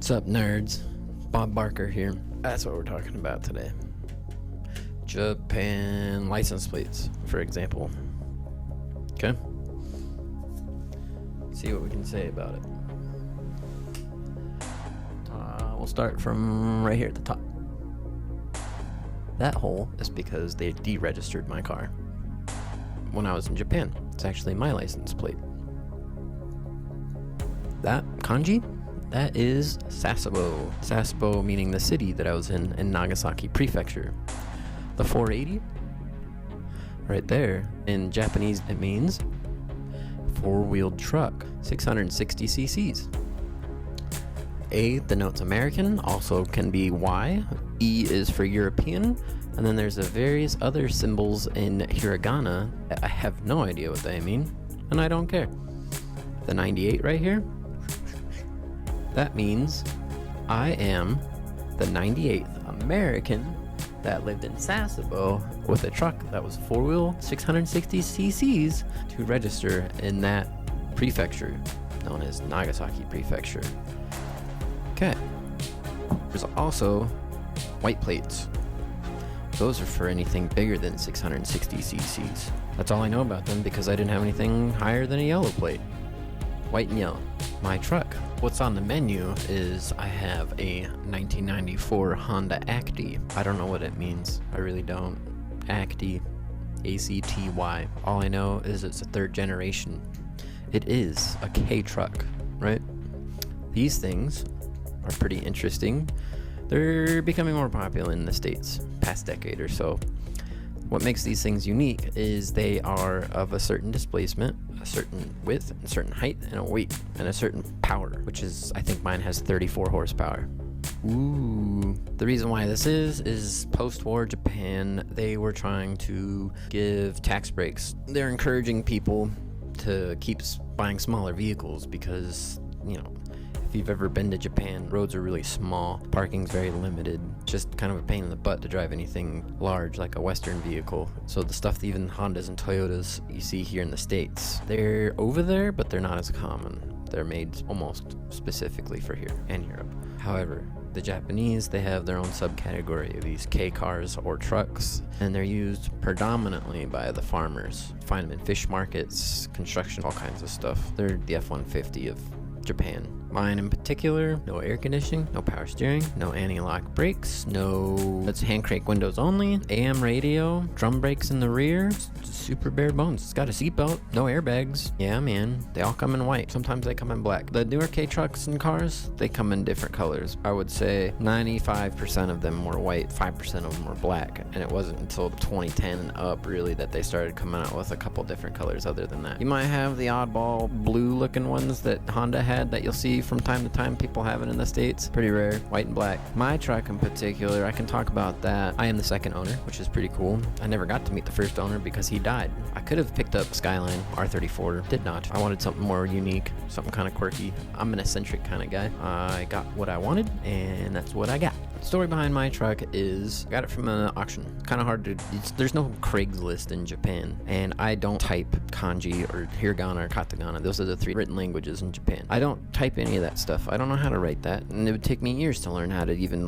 What's up, nerds? Bob Barker here. That's what we're talking about today. Japan license plates, for example. Okay? See what we can say about it. We'll start from right here at the top. That hole is because they deregistered my car when I was in Japan. It's actually my license plate. That kanji, that is Sasebo. Sasebo meaning the city that I was in Nagasaki Prefecture. The 480, right there, in Japanese it means four-wheeled truck, 660 cc's. A denotes American, also can be Y. E is for European, and then there's various other symbols in hiragana. I have no idea what they mean, and I don't care. The 98 right here, that means I am the 98th American that lived in Sasebo with a truck that was four-wheel, 660 cc's to register in that prefecture known as Nagasaki Prefecture. Okay. There's also white plates. Those are for anything bigger than 660 cc's. That's all I know about them because I didn't have anything higher than a yellow plate. White and yellow. My truck. What's on the menu is I have a 1994 Honda Acty. I don't know what it means. I really don't. Acty. A-C-T-Y. All I know is it's a third generation. It is a K truck, right? These things are pretty interesting. They're becoming more popular in the States, past decade or so. What makes these things unique is they are of a certain displacement, a certain width, a certain height, and a weight, and a certain power, which is, I think mine has 34 horsepower. Ooh. The reason why this is post-war Japan, they were trying to give tax breaks. They're encouraging people to keep buying smaller vehicles because, you know, if you've ever been to Japan, roads are really small, parking's very limited, just kind of a pain in the butt to drive anything large like a Western vehicle. So the stuff that even Hondas and Toyotas you see here in the States, they're over there, but they're not as common. They're made almost specifically for here and Europe. However, the Japanese, they have their own subcategory of these K cars or trucks, and they're used predominantly by the farmers. Find them in fish markets, construction, all kinds of stuff. They're the F-150 of Japan. Mine in particular, no air conditioning, no power steering, no anti-lock brakes, it's hand crank windows only, AM radio, drum brakes in the rear, super bare bones. It's got a seatbelt, no airbags. Yeah, man, they all come in white. Sometimes they come in black. The newer K trucks and cars, they come in different colors. I would say 95% of them were white, 5% of them were black, and it wasn't until 2010 and up really that they started coming out with a couple different colors other than that. You might have the oddball blue looking ones that Honda had that you'll see from time to time. People have it in the States. Pretty rare. White and black. My truck in particular, I can talk about that. I am the second owner, which is pretty cool. I never got to meet the first owner because he died. I could have picked up Skyline R34. Did not. I wanted something more unique, something kind of quirky. I'm an eccentric kind of guy. I got what I wanted, and that's what I got. The story behind my truck is I got it from an auction. Kind of hard to, there's no Craigslist in Japan, and I don't type kanji or hiragana or katakana. Those are the three written languages in Japan. I don't type any of that stuff. I don't know how to write that, and it would take me years to learn how to even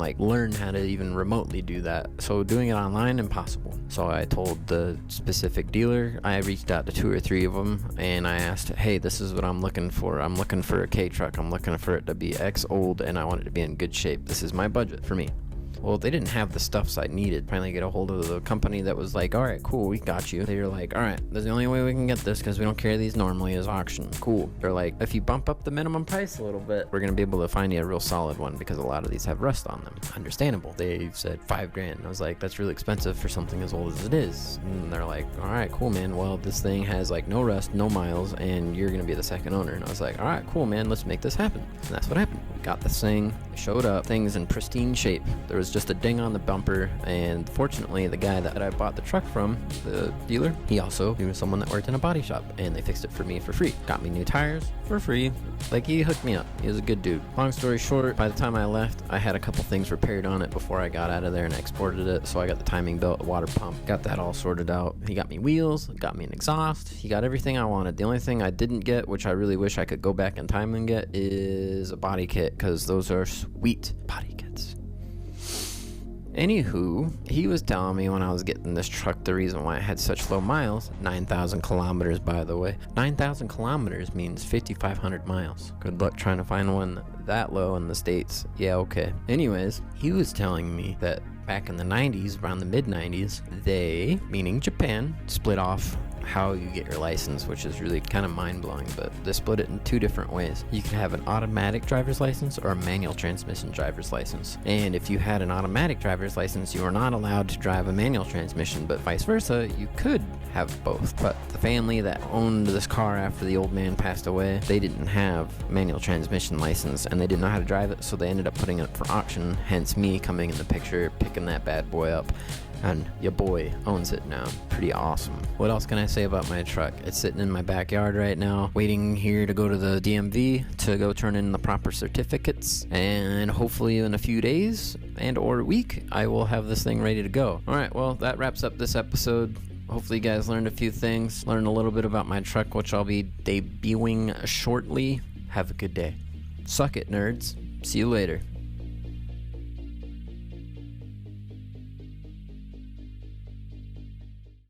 remotely do that. So doing it online, impossible. So I told the specific dealer, I reached out to 2 or 3 of them, and I asked, hey, this is what I'm looking for. I'm looking for a K truck. I'm looking for it to be X old, and I want it to be in good shape. This is my budget for me. Well, they didn't have the stuffs I needed. Finally get a hold of the company that was like, all right, cool, we got you. They were like, all right, that's the only way we can get this because we don't carry these normally is auction. Cool. They're like, if you bump up the minimum price a little bit, we're going to be able to find you a real solid one because a lot of these have rust on them. Understandable. They said $5,000. I was like, that's really expensive for something as old as it is. And they're like, all right, cool, man. Well, this thing has like no rust, no miles, and you're going to be the second owner. And I was like, all right, cool, man, let's make this happen. And that's what happened. We got this thing, showed up, things in pristine shape. There was just a ding on the bumper, and fortunately the guy that I bought the truck from, the dealer, he was someone that worked in a body shop, and they fixed it for me for free. Got me new tires for free. Like, he hooked me up. He was a good dude. Long story short, by the time I left, I had a couple things repaired on it before I got out of there and exported it. So I got the timing belt, water pump, got that all sorted out. He got me wheels, got me an exhaust. He got everything I wanted. The only thing I didn't get, which I really wish I could go back in time and get, is a body kit kit, because those are sweet body kits. Anywho, he was telling me when I was getting this truck the reason why it had such low miles. 9,000 kilometers, by the way. 9,000 kilometers means 5,500 miles. Good luck trying to find one that low in the States. Yeah, okay. Anyways, he was telling me that back in the 90s, around the mid-90s, they, meaning Japan, split off how you get your license, which is really kind of mind-blowing, but they split it in two different ways. You can have an automatic driver's license or a manual transmission driver's license. And if you had an automatic driver's license, you were not allowed to drive a manual transmission, but vice versa, you could have both. But the family that owned this car after the old man passed away, they didn't have manual transmission license, and they didn't know how to drive it, so they ended up putting it for auction, hence me coming in the picture, picking that bad boy up. And your boy owns it now. Pretty awesome. What else can I say about my truck? It's sitting in my backyard right now, waiting here to go to the DMV to go turn in the proper certificates. And hopefully in a few days and or a week, I will have this thing ready to go. All right, well, that wraps up this episode. Hopefully you guys learned a few things, learned a little bit about my truck, which I'll be debuting shortly. Have a good day. Suck it, nerds. See you later.